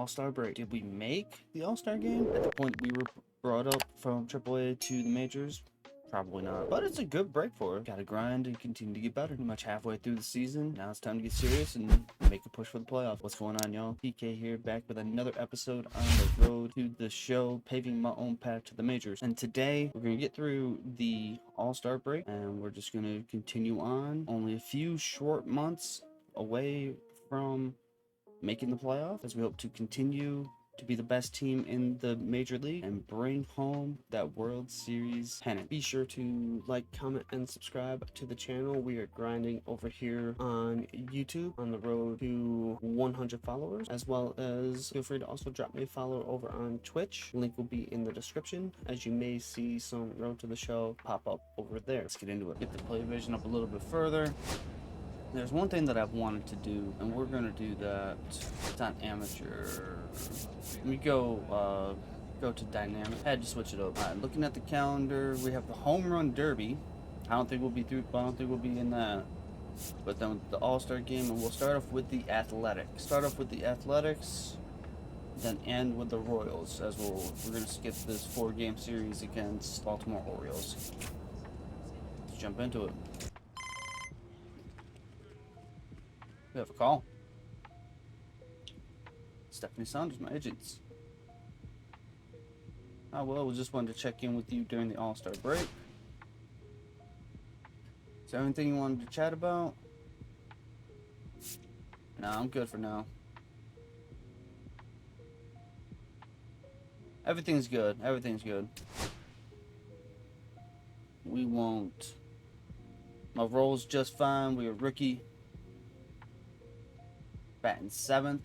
All-Star break. Did we make the All-Star game at the point we were brought up from AAA to the majors? Probably not, but it's a good break for it. Gotta grind and continue to get better. Pretty much halfway through the season. Now it's time to get serious and make a push for the playoffs. What's going on, y'all? PK here, back with another episode on the road to the show, paving my own path to the majors. And today we're gonna get through the All-Star break, and we're just gonna continue on. Only a few short months away from making the playoffs, as we hope to continue to be the best team in the major league and bring home that World Series pennant. Be sure to like, comment, and subscribe to the channel. We are grinding over here on YouTube on the road to 100 followers, as well as feel free to also drop me a follow over on Twitch. Link will be in the description, as you may see some road to the show pop up over there. Let's get into it. Get the play vision up a little bit further. There's one thing that I've wanted to do, and we're gonna do that. It's on amateur. Let me go to dynamic. I had to switch it up. All right, looking at the calendar, we have the home run derby. I don't think we'll be through. I don't think we'll be in that. But then the All-Star game, and we'll start off with the Athletics. Start off with the Athletics, then end with the Royals. As we're gonna skip this 4-game series against Baltimore Orioles. Let's jump into it. We have a call. Stephanie Saunders, my agents. Oh, well, we just wanted to check in with you during the All-Star break. Is there anything you wanted to chat about? No, I'm good for now. Everything's good. Everything's good. We won't. My role's just fine. We're a rookie. Batting 7th.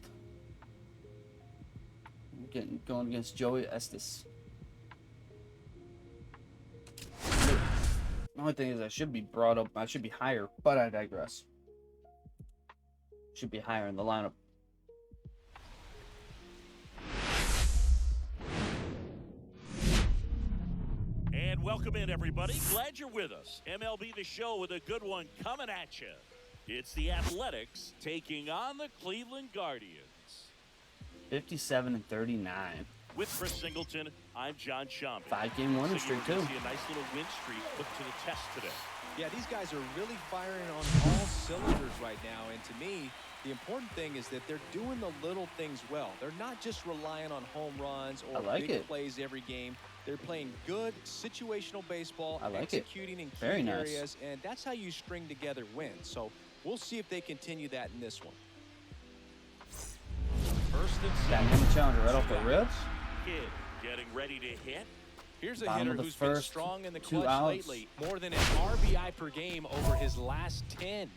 Going against Joey Estes. The only thing is I should be brought up. I should be higher, but I digress. Should be higher in the lineup. And welcome in, everybody. Glad you're with us. MLB The Show with a good one coming at you. It's the Athletics taking on the Cleveland Guardians. 57-39. With Chris Singleton, I'm John Schaumburg. 5-game winning streak, too. See a nice little win streak put to the test today. Yeah, these guys are really firing on all cylinders right now. And to me, the important thing is that they're doing the little things well. They're not just relying on home runs or big plays every game. They're playing good situational baseball, executing in key areas, and that's how you string together wins. So we'll see if they continue that in this one. First and second. Challenger right off the ribs. Kid getting ready to hit. Here's a hitter who's been strong in the clutch lately. More than an RBI per game over his last 10.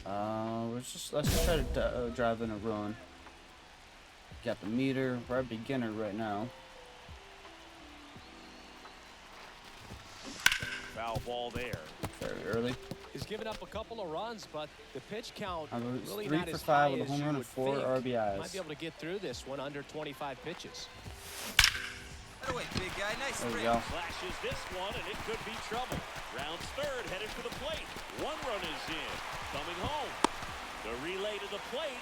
Let's just try to drive in a run. Got the meter. We're at beginner right now. Foul ball there. Very early. He's given up a couple of runs, but the pitch count really 3 not for as 5 high with a as home you run would and 4 think. RBIs. Might be able to get through this one under 25 pitches. Right away, big guy. Nice there we sprint. go. Flashes this one, and it could be trouble. Rounds third, headed to the plate. 1 run is in. Coming home. The relay to the plate.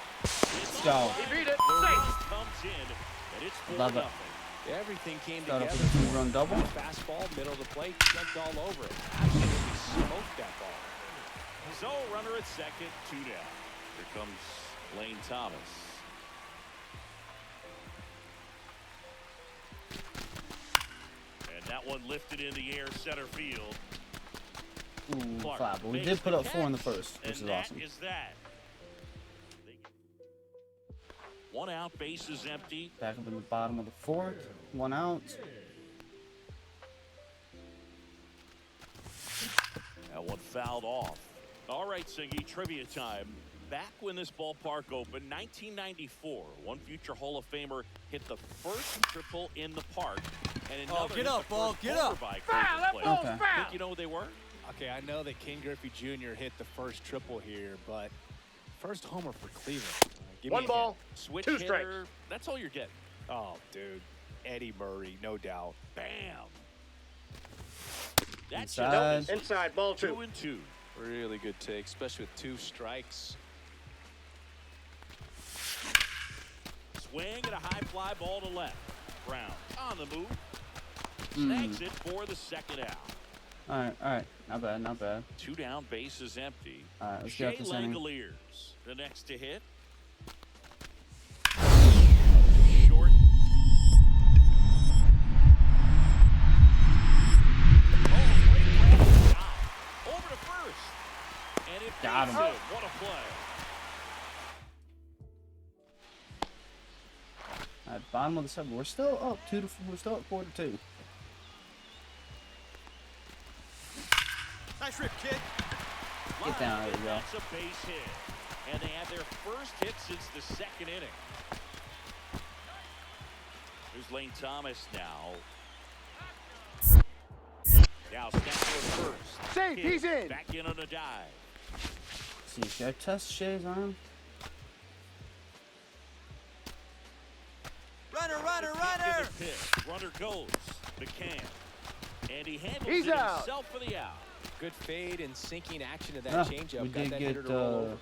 Let's go. He beat it. The run comes in, and it's 4-0. Love it. Everything came Start together. off with a 2-run double. Fastball, middle of the plate, jumped all over it. Absolutely smoked that ball. So, runner at second, 2 down. Here comes Lane Thomas. And that one lifted in the air, center field. Ooh, Clark 5. But we makes did put the up 4 in the catch, first, which is and that awesome. is that. 1 out, base is empty. Back up in the bottom of the 4th. 1 out. That one fouled off. All right, Singy, trivia time. Back when this ballpark opened, 1994, one future Hall of Famer hit the first triple in the park, and another get up, ball, get up. Foul, that ball's foul. Think you know who they were? Okay, I know that Ken Griffey Jr. hit the first triple here, but first homer for Cleveland. Give me 1 ball, Switch 2 hitter, strikes. that's all you're getting. Oh, dude. Eddie Murray, no doubt. Bam. That's Inside. Inside, ball 2. 2-2. Really good take, especially with 2 strikes. swing and a high fly ball to left. Brown on the move. Snags it for the second out. All right. Not bad, not bad. 2 down, base is empty. All right, let's get Shea this inning. Langoliers, the next to hit. Short. Oh, great grab. Wow. Over to first. And it Got him. beats it. What a play. All right, bottom of the 7th. We're still up 2-4. We're still up 4-2. Nice rip, kid. Get down, there you go. That's a base hit. And they had their first hit since the 2nd inning. Here's Lane Thomas now. Now snap for first. Safe, he's in. Back in on a dive. See, should I test Shea's arm? Runner, runner, Into runner. the pitch. Runner goes. McCann. And he handles He's it out. himself for the out. Good fade and sinking action of that Ah, changeup. we Got did that hitter get to roll over.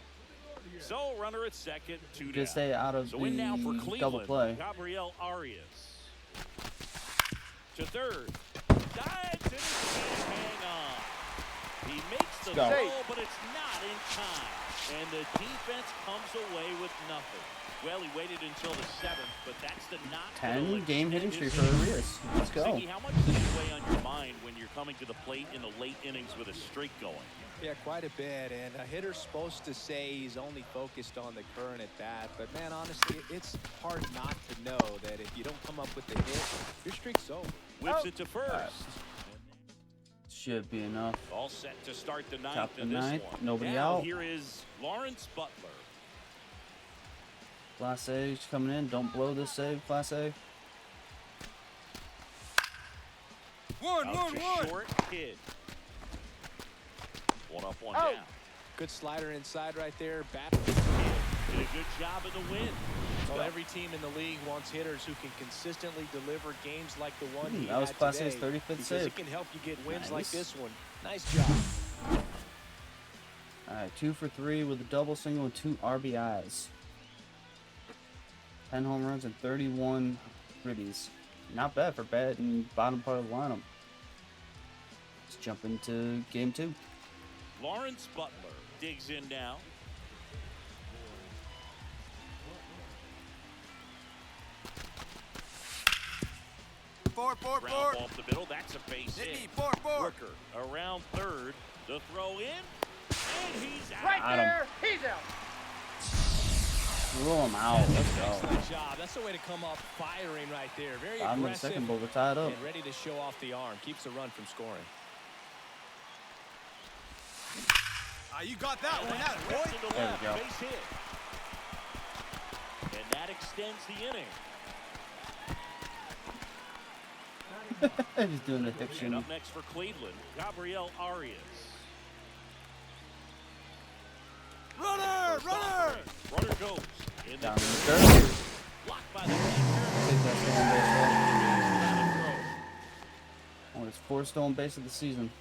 So runner at second, 2 down. Just stay out of So in now for the Cleveland. double play. Gabriel Arias. To third. Dives and he can't hang on. He makes the Go. throw, but it's not in time. And the defense comes away with nothing. Well, he waited until the 7th, but that's the not 10 game hitting streak for Arias. Let's go. Ziggy, how much does it weigh on your mind when you're coming to the plate in the late innings with a streak going? Yeah, quite a bit. And a hitter's supposed to say he's only focused on the current at bat. But, man, honestly, it's hard not to know that if you don't come up with the hit, your streak's over. Whips it to first. Right. Should be enough. All set to start the 9th Top of in the this 9th, one. nobody Now out. here is Lawrence Butler. Class A coming in. Don't blow this save, Class A. One, Out one, to one. short, Kid. 1 up, 1 Oh. down. Good slider inside right there. Bat. Kid did a good job in the win. Well, every team in the league wants hitters who can consistently deliver games like the one he That was had Class today, A's 35th because save. it can help you get wins like Nice. this one. Nice job. All right, 2 for 3 with a double, single, and 2 RBIs. 10 home runs and 31 ribbies. Not bad for batting bottom part of the lineup. Let's jump into game 2. Lawrence Butler digs in now. Four, four, Ground four. ball up the middle. That's a base Hit hit. me, four, four. Rooker around third. The throw in. And he's out. Right Got him. there, he's out. Rule him out. Let's go. Excellent job. That's the way to come off firing right there. Very Bottom of the aggressive second, but we're tied up. and ready to show off the arm. Keeps the run from scoring. You got that one out, Ripped boy. to the There left. we go. Base hit. And that extends the inning. He's doing a hip And shimmy. up next for Cleveland, Gabriel Arias. Runner, runner. Runner goes. In the Down in the third. third. Blocked by the catcher. Take that stolen base Not a throw. off. Oh, it's 4 stolen base of the season.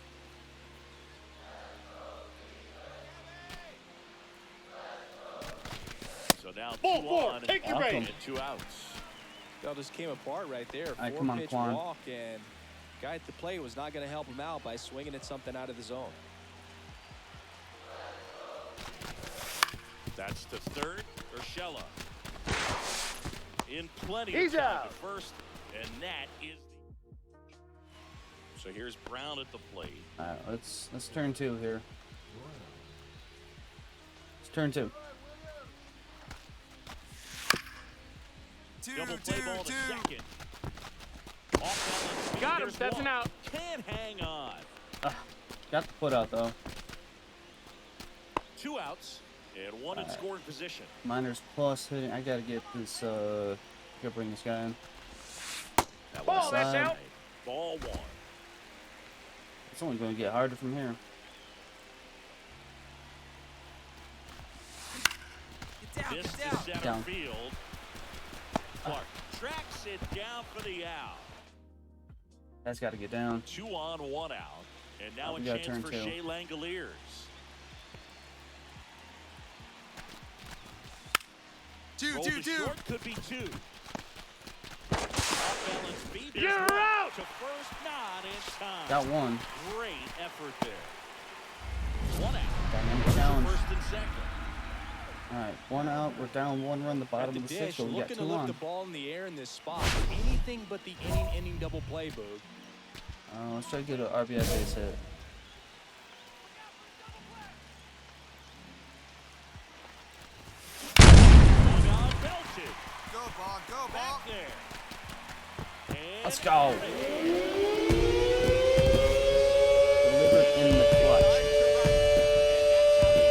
So now Ball 2 four, on take your Awesome. base. and 2 outs. That just came apart right there. All right, come on, 4-pitch Quan. walk, and guy at the plate was not going to help him out by swinging at something out of the zone. That's to third. Urshela. In plenty He's of time out. to first, and that is the... So here's Brown at the plate. All right, let's turn 2 here. Let's turn 2. Double play ball to second. Off balance. Got him, There's that's an one. out. Can't hang on. Got the foot out though. 2 outs and 1 in scoring position. Miners plus hitting. I gotta get this. Gotta bring this guy in. That Ball, was that's side. out. Ball 1. It's only gonna get harder from here. Get down, This get to down. center Down. field. Clark tracks it down for the out. That's got to get down. 2 on, 1 out. And now We a gotta chance turn for 2. Shea Langoliers. Two, Roll two, to two. short, could be 2. Off balance speed. You're There's out! to first, not in time. Got one. Great effort there. 1 out. Dynamic challenge. First and second. All right, 1 out. We're down 1 run. The At bottom the of the dish, 6th, so we got looking to 2 lift on. the ball in the air in this spot. Anything but the inning double play, Boog. Let's try to get an RBI base hit. Swung on, belted. Go, ball, go, ball. Back there. And Let's go. Delivered in the clutch.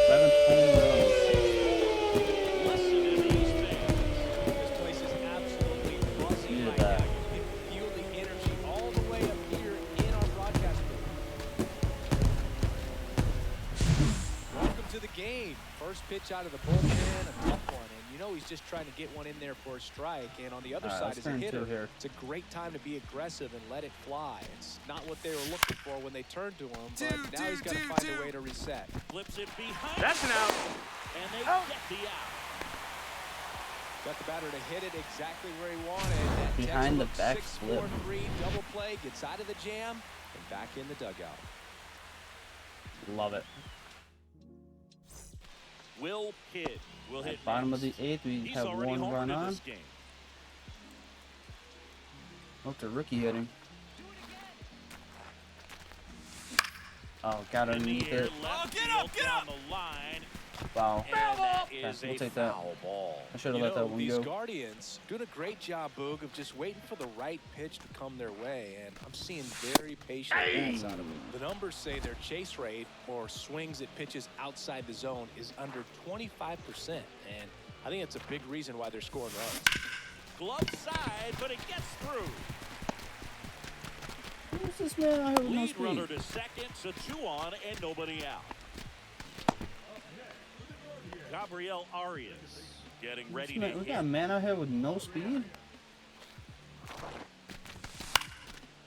11th home run. Listen to these things. This place is absolutely buzzing Look right at that. now. You can feel the energy all the way up here in our broadcast booth. Welcome to the game. First pitch out of the bullpen, a tough one. And you know he's just trying to get one in there for a strike. And on the other All right, side let's is a turn two hitter. here. It's a great time to be aggressive and let it fly. It's not what they were looking for when they turned to him, but now he's got to find a way to reset. Flips it behind. That's an out. And they Out. get the out. Got the batter to hit it exactly where he wanted. That Behind the textbook back flip. 6-4-3 double play, gets out of the jam and back in the dugout. Love it. Will Kidd will hit At bottom of the next. 8th, we He's have already 1 homered run in on. this game. Look, the rookie hitting. Oh, got In the underneath air, it. left get field up, get down up. the line. Wow. And that Okay, is we'll a take that. foul ball. I should have You let that know, one these go. Guardians doing a great job, Boog, of just waiting for the right pitch to come their way, and I'm seeing very patient bats out of them. The numbers say their chase rate, or swings at pitches outside the zone, is under 25%, and I think it's a big reason why they're scoring runs. Glove side, but it gets through. Who's this man out here with no Lead runner speed? to second, so 2 on and nobody out. Gabriel Arias getting ready to We got a hit. man out here with no speed?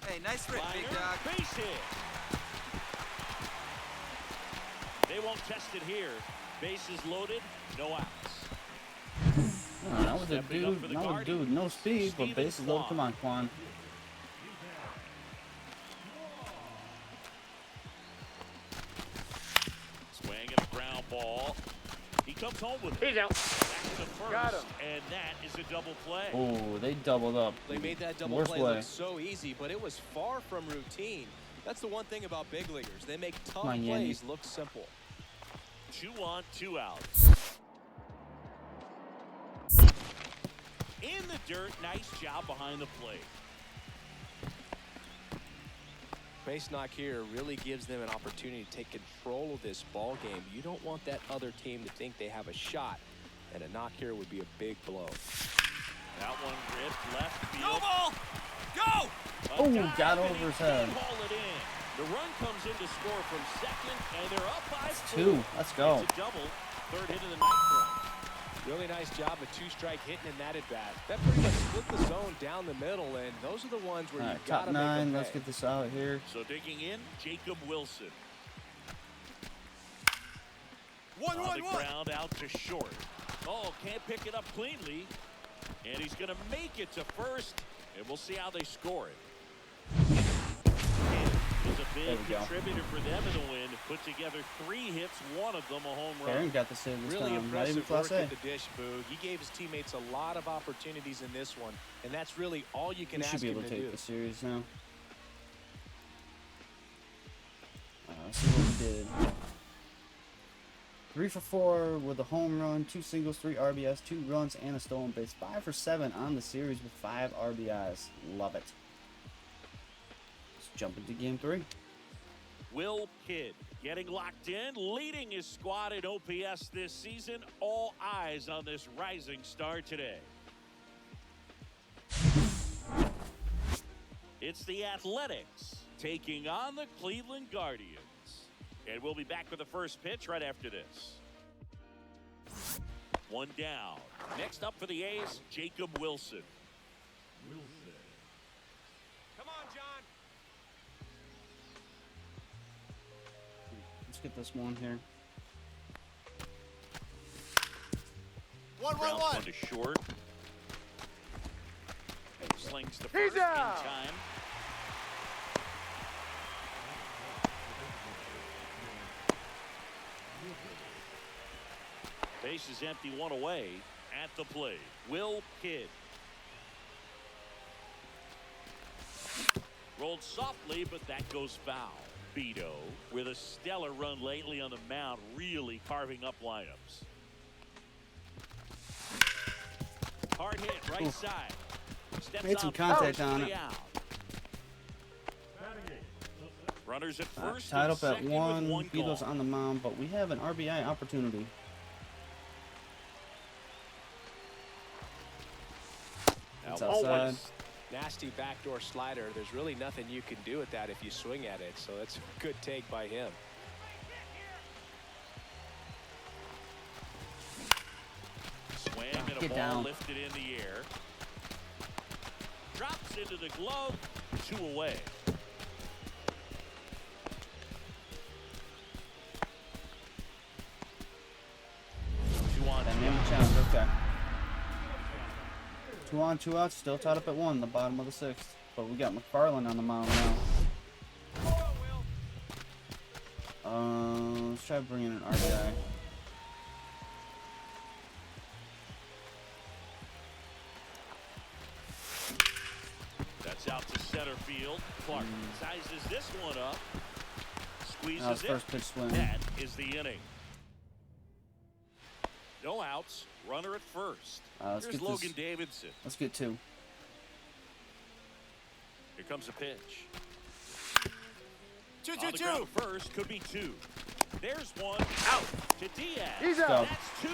Hey, nice rip, big Liner, dog. base hit. They won't test it here. Bases loaded, no outs. Oh, not with the Stepping up for dude, the not with Guardians, dude, no speed, but Steven bases loaded. Kwan. Come on, Quan. Swing and a ground ball. He comes home with it. He's out. Back to the first, Got him. and that is a double play. Oh, they doubled up. They made that double Worst play way. look so easy, but it was far from routine. That's the one thing about big leaguers. They make tough on, Yandy. plays look simple. 2 on, 2 outs. In the dirt, nice job behind the plate. Base knock here really gives them an opportunity to take control of this ball game. You don't want that other team to think they have a shot, and a knock here would be a big blow. That one ripped left Go, field. ball. Go. A Oh, dive, got and over he his head. can't haul it in. The run comes in to score from second, and they're up by 2. Let's go. It's a double. Third hit of the night for him. Really nice job of 2-strike hitting in that at bat. That pretty much split the zone down the middle, and those are the ones where All you right, got top to make 9. them Let's pay. get this out here. So digging in, Jacob Wilson. 1, On 1, the 1. ground out to short. Oh, can't pick it up cleanly. And he's going to make it to first. And we'll see how they score it. Is a There big we go. contributor for them in the win. Put together 3 hits, 1 of them a home Aaron run. got the save this Really time. Not even impressive Class work A. at the dish, Boog. He gave his teammates a lot of opportunities in this one, and that's really all you can We should ask be him able to to take do. the series now. Let's see what we did. 3 for 4 with a home run, 2 singles, 3 RBIs, 2 runs, and a stolen base. 5 for 7 on the series with 5 RBIs. Love it. Let's jump into game 3. Will Kidd getting locked in, leading his squad in OPS this season. All eyes on this rising star today. It's the Athletics taking on the Cleveland Guardians. And we'll be back with the first pitch right after this. 1 down. Next up for the A's, Jacob Wilson. Come on, John. Let's get this one here. Grounds one to short. And slings the first in time. Base is empty, one away. At the plate, Will Kidd. Rolled softly, but that goes foul. Beto, with a stellar run lately on the mound, really carving up lineups. Hard hit, right side. Steps Made some contact on it. Runners at first. Tied up at second one. with Beto's on the mound, but we have an RBI opportunity. It's outside. Nasty backdoor slider. There's really nothing you can do with that if you swing at it. So that's a good take by him. Swing and a ball lifted in the air. Drops into the glove. 2 away. Okay. 2 on, 2 out, still tied up at 1, the bottom of the 6th. But we got McFarland on the mound now. Let's try bringing an RBI. That's out to center field. Clark sizes this one up. Squeezes His first pitch swing. That is the inning. No outs. Runner at first. Here's Logan Davidson. Let's get 2. Here comes a pitch. 2-2-2. First could be 2. There's 1 out to Diaz. He's out. That's 2.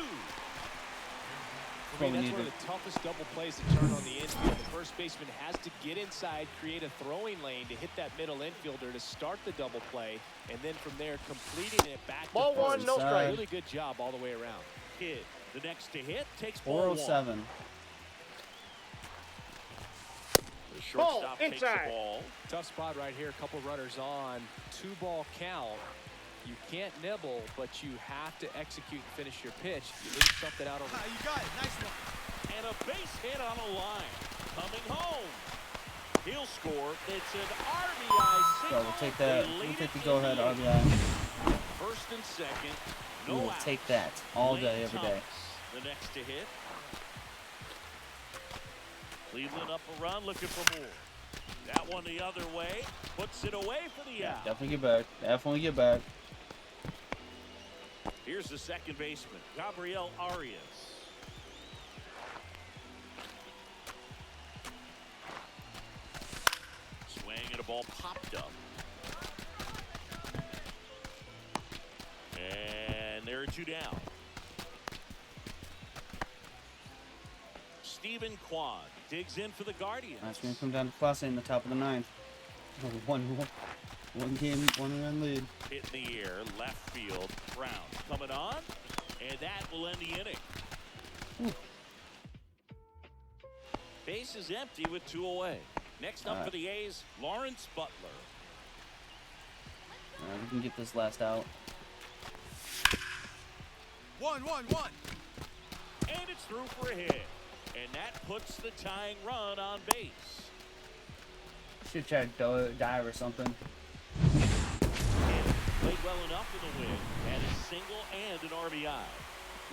I mean, that's one of the toughest double plays to turn on the infield. The first baseman has to get inside, create a throwing lane to hit that middle infielder to start the double play, and then from there completing it back to Ball 1, no strike. Really good job all the way around. Kidd, the next to hit, takes ball 1. 407. The shortstop takes the ball. Tough spot right here. A couple runners on. 2-ball count. You can't nibble, but you have to execute and finish your pitch. You leave something out over. You got it. Nice one. And a base hit on a line. Coming home. He'll score. It's an RBI single. So we'll take that. We'll take the go-ahead RBI. First and second. We will take that all day, every day. The next to hit. Cleveland up a run, looking for more. That one the other way. Puts it away for the out. Definitely get back. Definitely get back. Here's the second baseman, Gabriel Arias. Swing and a ball popped up. And there are 2 down. Stephen Kwan digs in for the Guardians. That's going to come down to Clase in the top of the 9th. One game, 1 run lead. Hit in the air, left field. Brown coming on, and that will end the inning. Ooh. Base is empty with 2 away. Next up for the A's, Lawrence Butler. We can get this last out. 1-1-1. And it's through for a hit. And that puts the tying run on base. Should try to dive or something. Played well enough in the win. And a single and an RBI.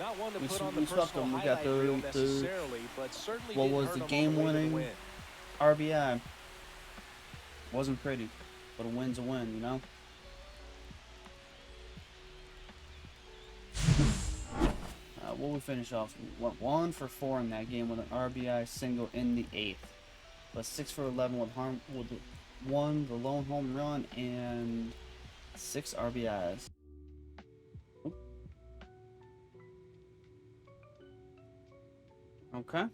Not one to put on the swept personal them. We got highlight reel necessarily, but certainly what didn't was hurt the them game on the way to the winning win. RBI. Wasn't pretty, but a win's a win, you know. What we finish off? Went 1 for 4 in that game with an RBI single in the 8th. But 6 for 11 with the lone home run and 6 RBIs. Oop. Okay.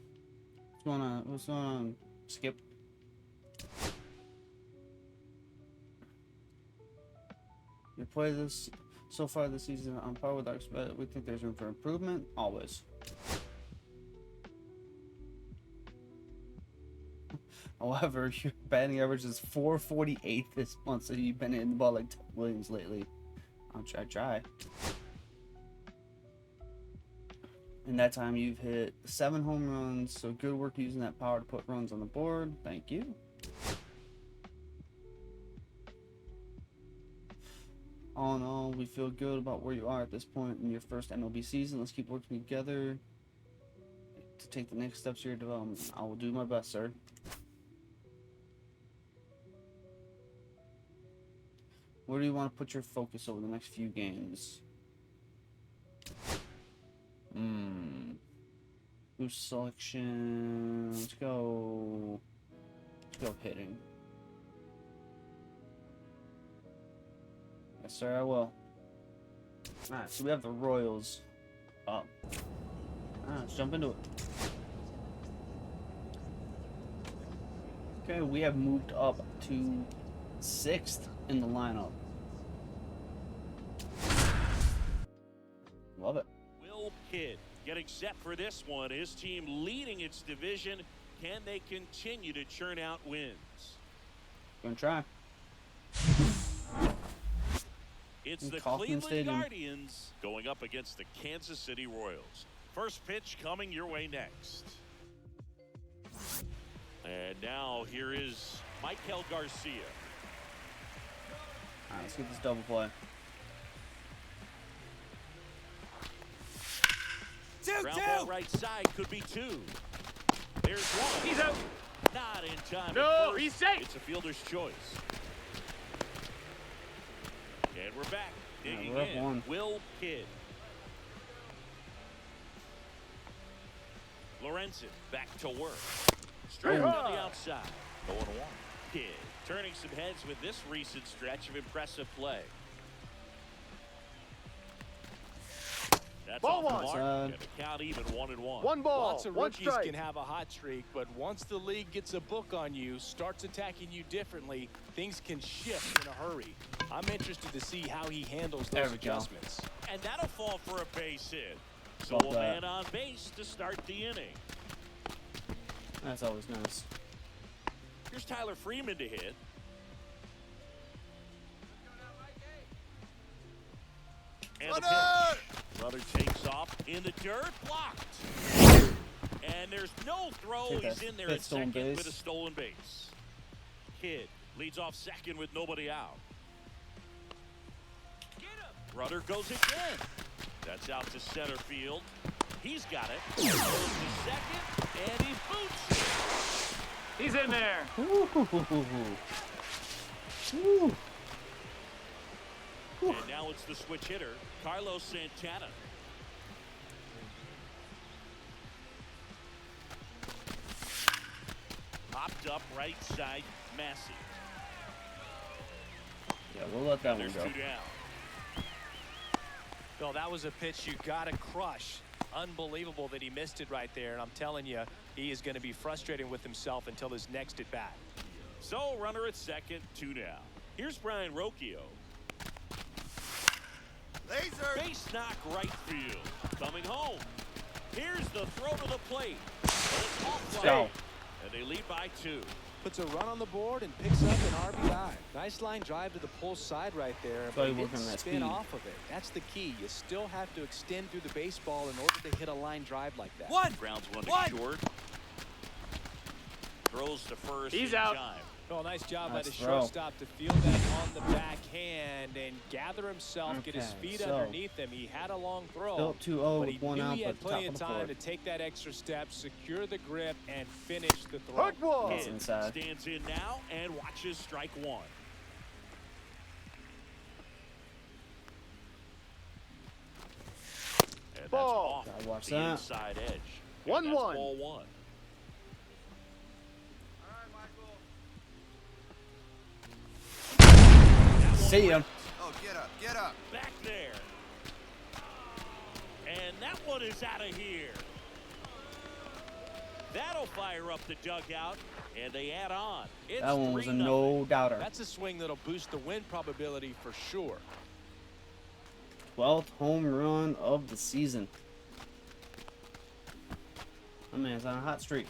What's going on? Skip. You play this so far this season on par with our expect. We think there's room for improvement. Always. However, your batting average is .448 this month, so you've been hitting the ball like Ted Williams lately. I'll try. And In that time, you've hit 7 home runs, so good work using that power to put runs on the board. Thank you. All in all, we feel good about where you are at this point in your first MLB season. Let's keep working together to take the next steps of your development. I will do my best, sir. Where do you want to put your focus over the next few games? Boost selection. Let's go hitting. Yes, sir, I will. Alright, so we have the Royals up. Alright, let's jump into it. Okay, we have moved up to 6th in the lineup. Love it. Will Kidd getting set for this one. His team leading its division. Can they continue to churn out wins? Gonna try. It's the Kauffman Cleveland Stadium. Guardians going up against the Kansas City Royals. First pitch coming your way next. And now here is Michael Garcia. Alright, let's get this double play. Ground ball right side could be 2. There's 1. He's out. Not in time. No, at first. he's safe. It's a fielder's choice. And we're back. Digging we're up in. 1. Will Kidd. Lorenzen back to work. Straight on the outside. 0-1. Kidd turning some heads with this recent stretch of impressive play. That's Ball off the one. mark, and the count even 1-1. One ball, Lots of one rookies strike. can have a hot streak, but once the league gets a book on you, starts attacking you differently, things can shift in a hurry. I'm interested to see how he handles There those we go. adjustments. And that'll fall for a base hit. So Love a that. man on base to start the inning. That's always nice. Here's Tyler Freeman to hit. And the Runner! pitch. Runner takes off in the dirt, blocked. And there's no throw. Take He's that in there fifth at stolen second base. with a stolen base. Kidd leads off second with nobody out. Runner goes again. That's out to center field. He's got it. Goes to second, and he boots it. He's in there. Woo. And now it's the switch hitter, Carlos Santana. Popped up right side, Massey. Yeah, we'll let that one There's go. 2 down. Bill, that was a pitch you got to crush. Unbelievable that he missed it right there, and I'm telling you, he is going to be frustrated with himself until his next at bat. So runner at second, 2 down. Here's Brian Rocchio. Laser! Base knock right field. Coming home. Here's the throw to the plate. And it's off Go. line. And they lead by 2. Puts a run on the board and picks up an RBI. Nice line drive to the pull side right there, why but you he work didn't on that spin speed. off of it. That's the key. You still have to extend through the baseball in order to hit a line drive like that. Grounds one One. to short. Throws to first. He's in out. time. Oh, nice job by Nice the throw. shortstop to field that on the backhand and gather himself, get his Okay, feet so underneath him. He had a long throw, Built 2-0 but he with 1 knew out, he but had the top plenty of of the time fourth. to take that extra step, secure the grip, and finish the throw. Hard ball. That's Kidd inside. stands in now and watches strike 1. And that's Ball. off Gotta watch the that. inside edge. And 1-1. that's ball 1. See ya. Oh, get up, get up. Back there. And that one is out of here. That'll fire up the dugout, and they add on. It's That one was a 3-0. no-doubter. That's a swing that'll boost the win probability for sure. 12th home run of the season. My man's on a hot streak.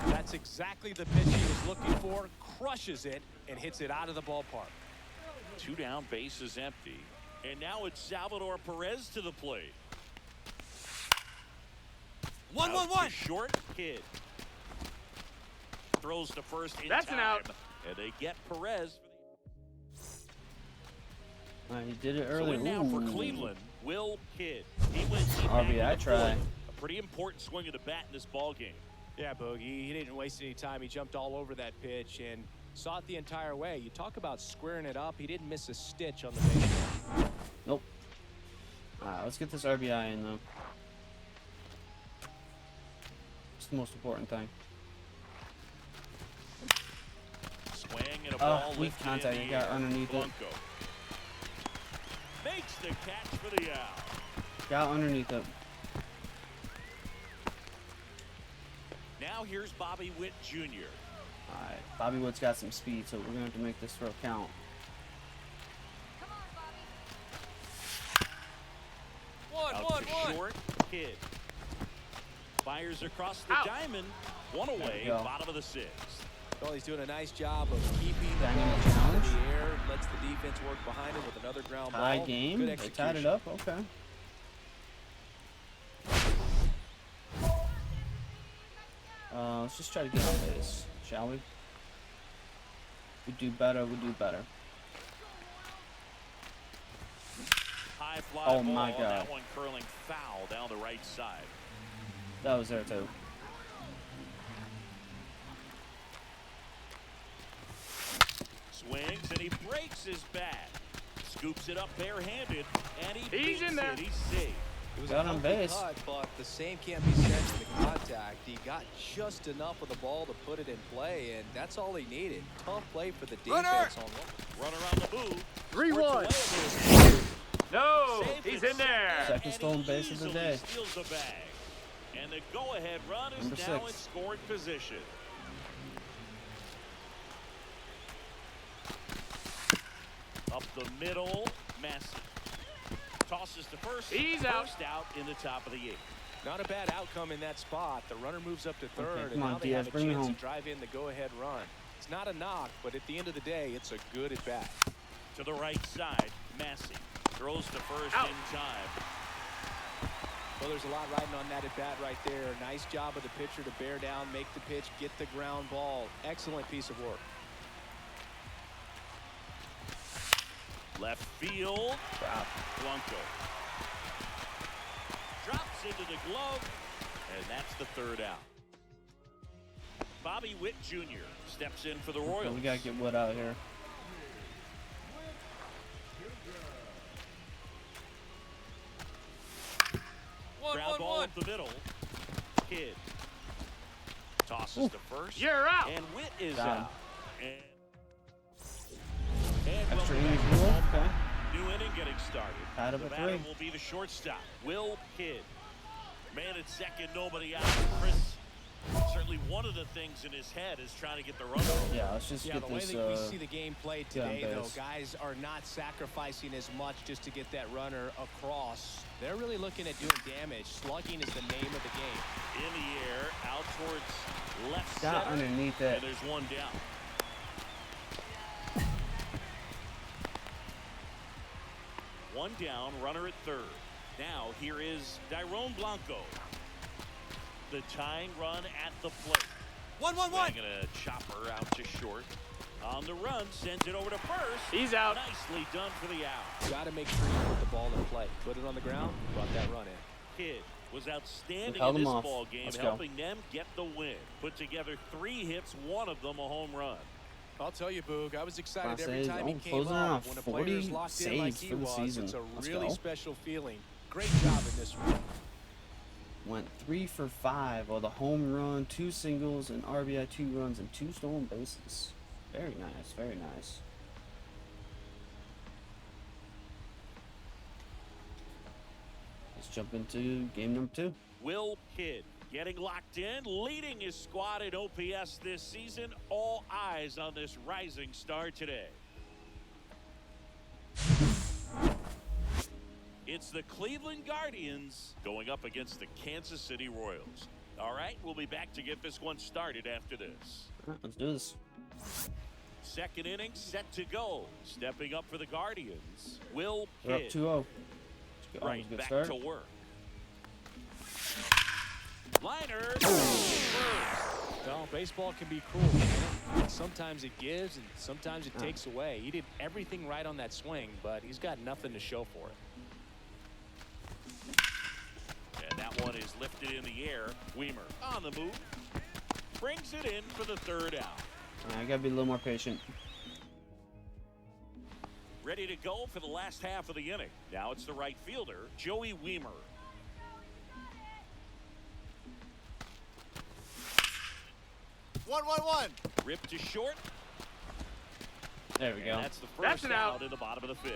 That's exactly the pitch he was looking for. Crushes it and hits it out of the ballpark. 2 down, base is empty. And now it's Salvador Perez to the plate. 1-1-1. Short Kidd throws to first in That's time. an out. And they get Perez. He did it early. So in now for Cleveland, Will Kidd. He went deep RBI back to the try. plate. A pretty important swing of the bat in this ball game. Yeah, Boogie, he didn't waste any time. He jumped all over that pitch and saw it the entire way. You talk about squaring it up. He didn't miss a stitch on the base. Nope. Alright, let's get this RBI in, though. It's the most important thing. Swing and a ball weak lifted contact. in He the got air. underneath it. Blanco makes the catch for the out. Got underneath it. Now here's Bobby Witt Jr. Alright, Bobby Wood's got some speed, so we're going to have to make this throw count. Out to short, Kidd fires across the diamond. One away, bottom of the sixth. Well, he's doing a nice job of keeping the ball Dynamic out challenge. of the air. Lets the defense work behind him with another ground ball. Tie game. Good They execution. tied it up. Okay. Let's just try to get on base, shall we? We do better. We do better. High fly Oh ball my on God. that one curling foul down the right side. That was there too. Swings and he breaks his bat. Scoops it up barehanded and he He's beats in there. it. He's safe. It was Got a on healthy base. cut, but the same can't be said for the contact. He got just enough of the ball to put it in play, and that's all he needed. Tough play for the defense on one. Runner on the move. 3-1. No, Saved he's it in there. Second and stolen he base of the easily day. steals the bag. And the go-ahead run is Number now 6. in scoring position. Up the middle, Massey tosses to first. He's out. First out in the top of the eighth. Not a bad outcome in that spot. The runner moves up to third, Okay, and come on, now they Diaz, have a bring me chance home. to drive in the go-ahead run. It's not a knock, but at the end of the day, it's a good at-bat. To the right side, Massey throws to first Out. in time. Well, there's a lot riding on that at-bat right there. Nice job of the pitcher to bear down, make the pitch, get the ground ball. Excellent piece of work. Left field, Blanco drops into the glove, and that's the third out. Bobby Witt Jr. steps in for the Royals. We gotta get Wood out here. Ground ball up the middle. Kidd tosses to first. You're out. And Witt is Got him. out. And Extra welcome innings back. rule. Okay. New inning getting started. Tied up The at batter 3. will be the shortstop, Will Kidd. Man at second, nobody out. Chris, certainly one of the things in his head is trying to get the runner over. Yeah, let's just Yeah, get the way this. that we see the game played get on today, though, base. guys are not sacrificing as much just to get that runner across. They're really looking at doing damage. Slugging is the name of the game. In the air, out towards left Got center. underneath And it. there's one down. One down, runner at third. Now here is Dairon Blanco. The tying run at the plate. 1-1-1. Banging a chopper out to short. On the run, sends it over to first. He's out. Nicely done for the out. Got to make sure you put the ball in play. Put it on the ground, brought that run in. Kidd was outstanding Held in him this off. ball game, Let's go. helping them get the win. Put together 3 hits, one of them a home run. I'll tell you, Boog, I was excited Class every A's, time he oh, came closing in on up. When a player is 40 locked in like saves he for the was, season. it's a Let's really go. special feeling. Great job in this one. Went 3 for 5. Well, the home run, 2 singles, an RBI, 2 runs, and 2 stolen bases. Very nice. Very nice. Let's jump into game number 2. Will Kidd getting locked in, leading his squad in OPS this season. All eyes on this rising star today. It's the Cleveland Guardians going up against the Kansas City Royals. All right, we'll be back to get this one started after this. All right, let's do this. Second inning set to go. Stepping up for the Guardians, Will We're up Kidd. 2-0. Always Right good back start. to work. Liner. Well, baseball can be cruel, man. Sometimes it gives and sometimes it takes away. He did everything right on that swing, but he's got nothing to show for it. And that one is lifted in the air. Weimer on the move. Brings it in for the third out. I gotta be a little more patient. Ready to go for the last half of the inning. Now it's the right fielder, Joey Weimer. One. Ripped to short. There we go. And that's the first out in the bottom of the fifth.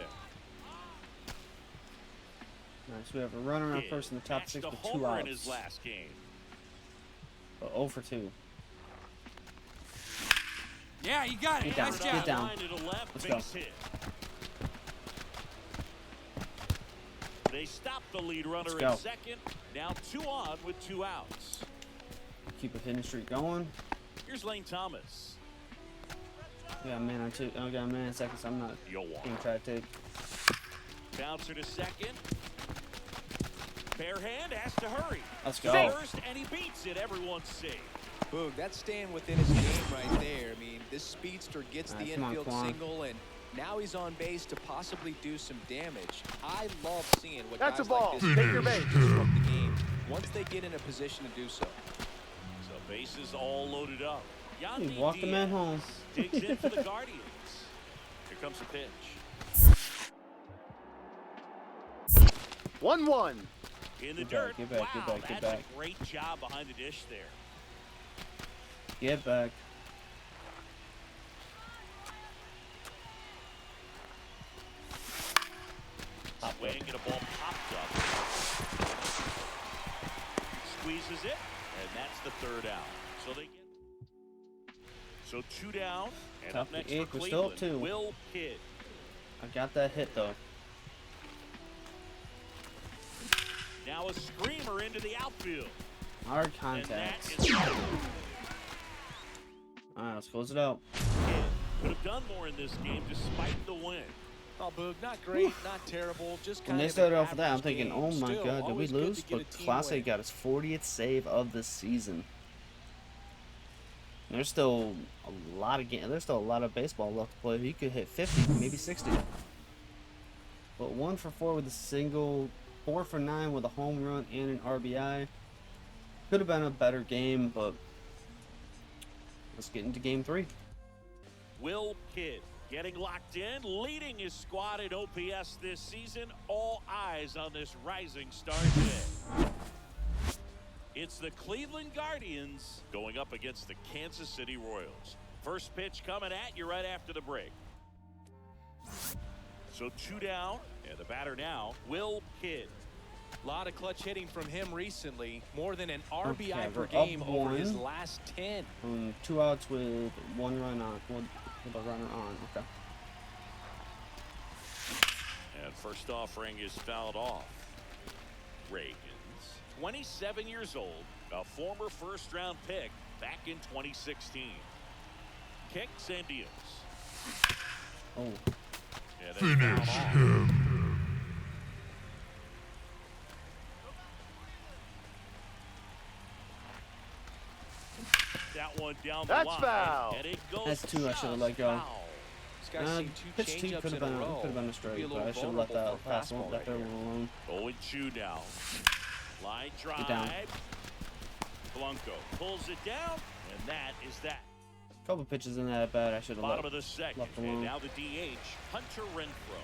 Nice. We have a runner on first in the top 6 with 2 homer outs. in his last game. 0 for 2. Yeah, you got it. Get down. Nice Get job. down. Line to the left, Let's base go. hit. They stop the lead runner Let's go. in second. Now 2 on with 2 outs. Keep a hitting streak going. Here's Lane Thomas. We got a man on 2. I got a man in second, so I'm not You'll walk. gonna try to take. Bouncer to second. Bare hand has to hurry. Let's go. First, and he beats it. Everyone's safe. Boog, that's staying within his game right there. I mean, this speedster gets All the right, come on, infield Quan. single, and now he's on base to possibly do some damage. I love seeing what That's guys a ball. like this Take your base. disrupt the game once they get in a position to do so. So bases all loaded up. He Yandy walked the man Diaz home. digs in for the Guardians. Here comes the pitch. 1-1. In the Get back, dirt. get back, Wow, get back, get that's back. a great job behind the dish there. Get back. Swing and a ball popped up. Squeezes it, and that's the third out. So they get 2 down, and Top up next the 8th, for we're still Cleveland, up 2. Will Kidd. I got that hit though. Now a screamer into the outfield. Hard And contacts. that is Alright, let's close it out. Kidd. Could have done more in this game despite the win. Oh, Boog, not great, not terrible, just When kind they of started an off with that, I'm average thinking, game. oh my Still, god, did we always good lose? to get a But team Clase win. got his 40th save of the season. There's still a lot of there's still a lot of baseball left to play. He could hit 50, maybe 60. But 1 for 4 with a single, 4 for 9 with a home run and an RBI. Could have been a better game, but let's get into game 3. Will Kidd getting locked in, leading his squad at OPS this season. All eyes on this rising star today. It's the Cleveland Guardians going up against the Kansas City Royals. First pitch coming at you right after the break. So 2 down, and the batter now, Will Kidd. A lot of clutch hitting from him recently, more than an RBI Okay, per we're game up over his 1. last 10. 2 outs with 1 run on, with a runner on. Okay. And first offering is fouled off. Reagan's 27 years old, a former first-round pick back in 2016. Kicks and deals. Oh, And finish him. That one down the That's line. foul. And it goes That's 2 I should have let just go. foul. This guy's seen 2 pitch 2 changeups could have in a been row. a Could be strike, a but little I should have let vulnerable that for a pass one, fastball let right that here. one alone. 0-2 now. Line Get down. drive. Blanco pulls it down, and that is that. Couple pitches in that at bat, I should have Bottom let. of the second, left and alone. now the DH, Hunter Renfroe.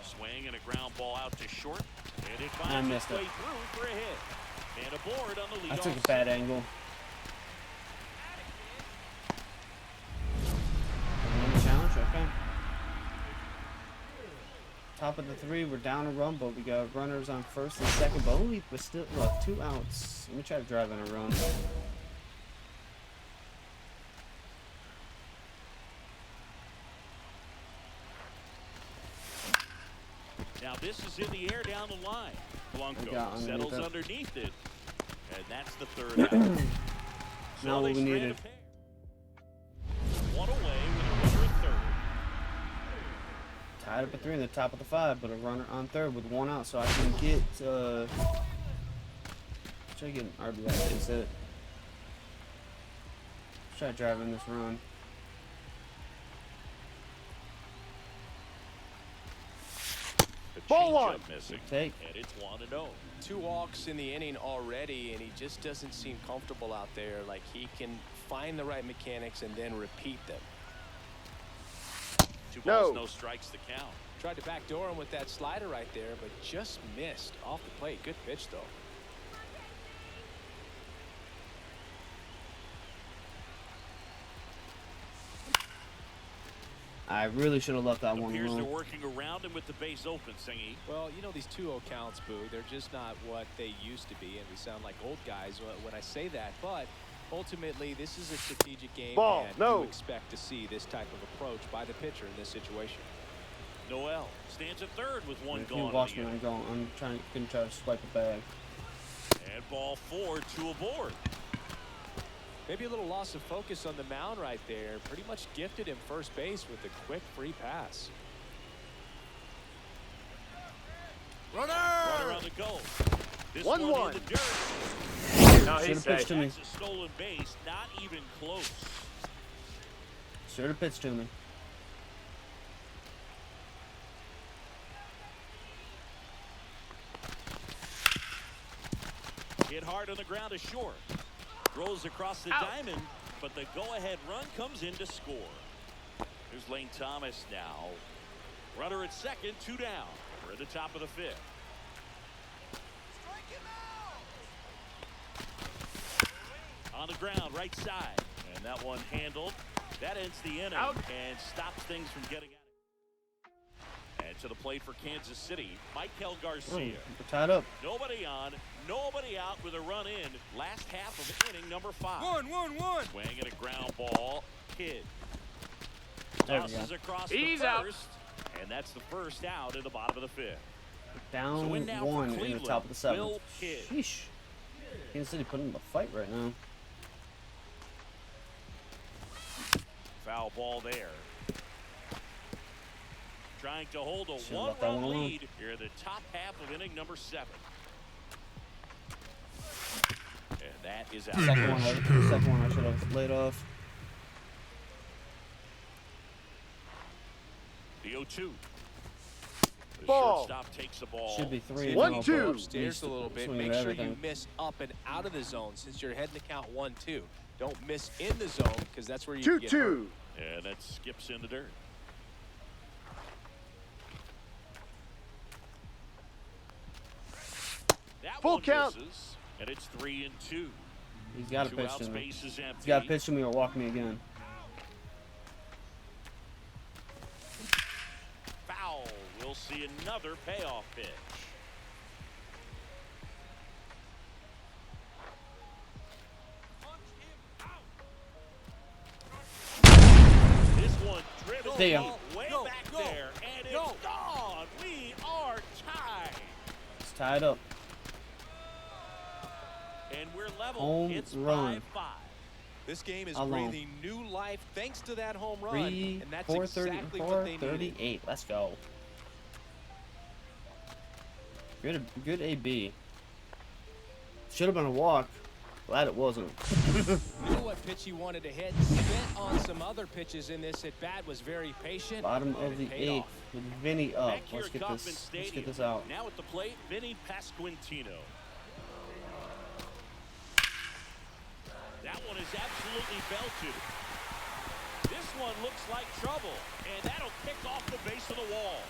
Swing and a ground ball out to short, and it finds missed its way it. through for a hit. And a board on the lead. I took a bad angle. Challenge, okay. Top of the 3, we're down a run, but we got runners on first and second. But only, but still, look, 2 outs. Let me try to drive in a run. Now this is in the air down the line. Blanco got underneath settles it. underneath it, and that's the third out. Now what they we strand needed. a pair. One away with a runner at third. tied up at 3 in the top of the 5, but a runner on 3rd with 1 out, so I can get try to get an RBI base hit. Try driving this run. Ball 1 missing. Take. And it's 1-0. 2 walks in the inning already, and he just doesn't seem comfortable out there. Like he can find the right mechanics and then repeat them. 2 balls, no strikes to count. Tried to backdoor him with that slider right there, but just missed off the plate. Good pitch, though. I really should have left that one Appears they're alone. working around him with the base open, Singy. Well, you know, these 2-0 counts, Boo, they're just not what they used to be, and we sound like old guys when I say that, but ultimately this is a strategic game, and you expect to see this type of approach by the pitcher in this situation. Noel stands at 3rd with 1 If you gone. watch me, I'm gonna try to swipe it back. And ball 4, 2 aboard. Maybe a little loss of focus on the mound right there. Pretty much gifted him first base with a quick free pass. Runner on the go. This 1-1. in the dirt. No, Should he's have pitched safe. to me. That's a stolen base, not even close. Should have pitched to me. Hit hard on the ground is short. Throws across the diamond, but the go-ahead run comes in to score. Here's Lane Thomas now. Runner at 2nd, 2 down. We're at the top of the 5th. On the ground, right side. And that one handled. That ends the inning and stops things from getting out of it. And to the plate for Kansas City, Michael Garcia. We're tied up. Nobody on, nobody out with a run in. Last half of inning number 5. 1-1-1. Swing and a ground ball. Kidd There we tosses go. across He's the out. 1st. And that's the 1st out in the bottom of the 5th. Down So in now for 1 in the Cleveland, top of the 7th. Will Kidd. Sheesh. Kansas City putting up a fight right now. Foul ball there. Trying to hold a Should've left that 1-run one alone. lead here in the top half of inning number 7. And that is out. Second one I should have laid off. The 0-2. The Ball. shortstop takes the ball. Should be 3. 1-2. Upstairs a little bit. Swinging Make at sure you everything. miss up and out of the zone since you're heading to count 1-2. Don't miss in the zone because that's where you get hurt. 2-2. And that skips in the dirt. That Full one count. misses, and it's 3-2. He's got to 2 pitch outs, to me. base is empty. He's got to pitch to me or walk me again. Foul. We'll see another payoff pitch. This one driven Damn. ball way back there, and it's gone. We are tied. It's tied up. And we're level. Home It's run. 5-5. This game is Alone. breathing new life thanks to that home run, 3, and that's 430, exactly what they needed. 438. Let's go. Good AB. Should have been a walk. Glad it wasn't. Knew what pitch he wanted to hit. Spent on some other pitches in this at bat. Was very patient. Bottom and of the it paid 8th off. with Vinny up. Back here Let's at get Kauffman this. Let's Stadium. get this out. Now at the plate, Vinny Pasquantino. That one is absolutely belted. This one looks like trouble, and that'll kick off the base of the wall.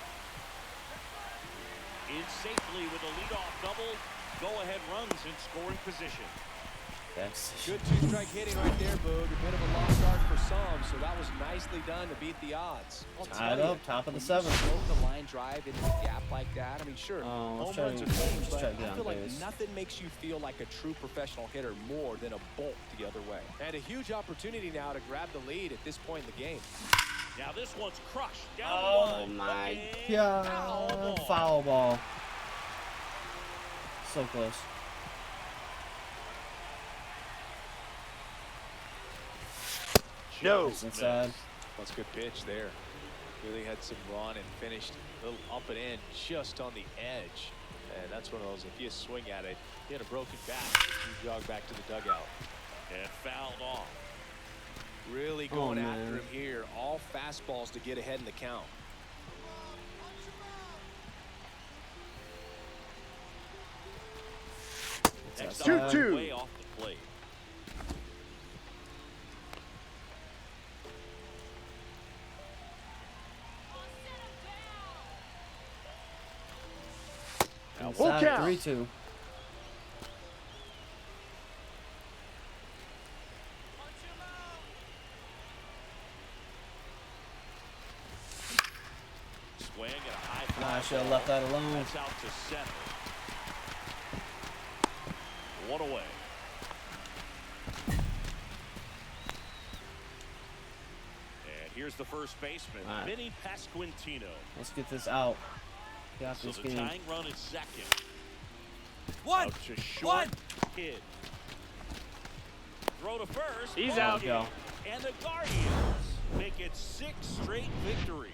In safely with a leadoff double, go-ahead runs in scoring position. That's Good 2-strike hitting right there, Boog. A bit of a lost start for some, so that was nicely done to beat the odds. I'll tied tell up, you, top of the when you 7th. slope the line drive into the gap like that. I mean, sure, Oh, let's home try runs to- are great, let's but try to get I on feel like base. nothing makes you feel like a true professional hitter more than a bolt the other way. And a huge opportunity now to grab the lead at this point in the game. Now this one's crushed. Down Oh one. my And god. Foul ball. So close. No. It's inside. That's a good pitch there. Really had some run and finished a little up and in just on the edge. And that's one of those, if you swing at it, you had a broken back, you jog back to the dugout. And fouled off. Really going man. after him here. All fastballs to get ahead in the count. Next Two, up, two. way off the plate. Full Inside, count. 3-2. Swing and a high fly I should have ball. left that alone. That's out to center. One away. And here's the first baseman, All right. Vinny Pasquantino. Let's get this out. Get out So this the game. tying run is second. One. Out to short. Kid. Throw to first. He's ball out. game. And the Guardians make it 6 straight victories.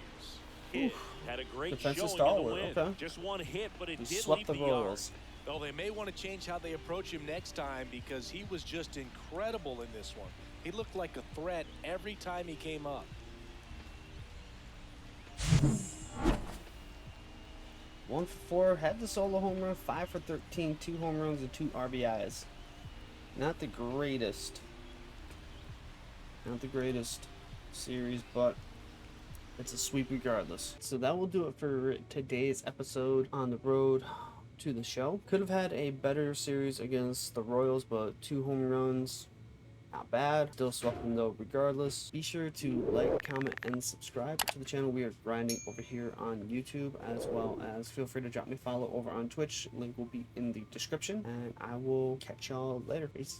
Kid had a great Defensive showing in the stalwart, win. okay. Just one hit, but it He did swept leave the the yard. Royals. Well, they may want to change how they approach him next time because he was just incredible in this one. He looked like a threat every time he came up. One for 4, had the solo home run, 5 for 13, 2 home runs and 2 RBIs. Not the greatest. Not the greatest series, but it's a sweep regardless. So that will do it for today's episode on the road to the show. Could have had a better series against the Royals, but 2 home runs, not bad. Still swept them though regardless. Be sure to like, comment, and subscribe to the channel. We are grinding over here on YouTube, as well as feel free to drop me a follow over on Twitch. Link will be in the description, and I will catch y'all later. Peace.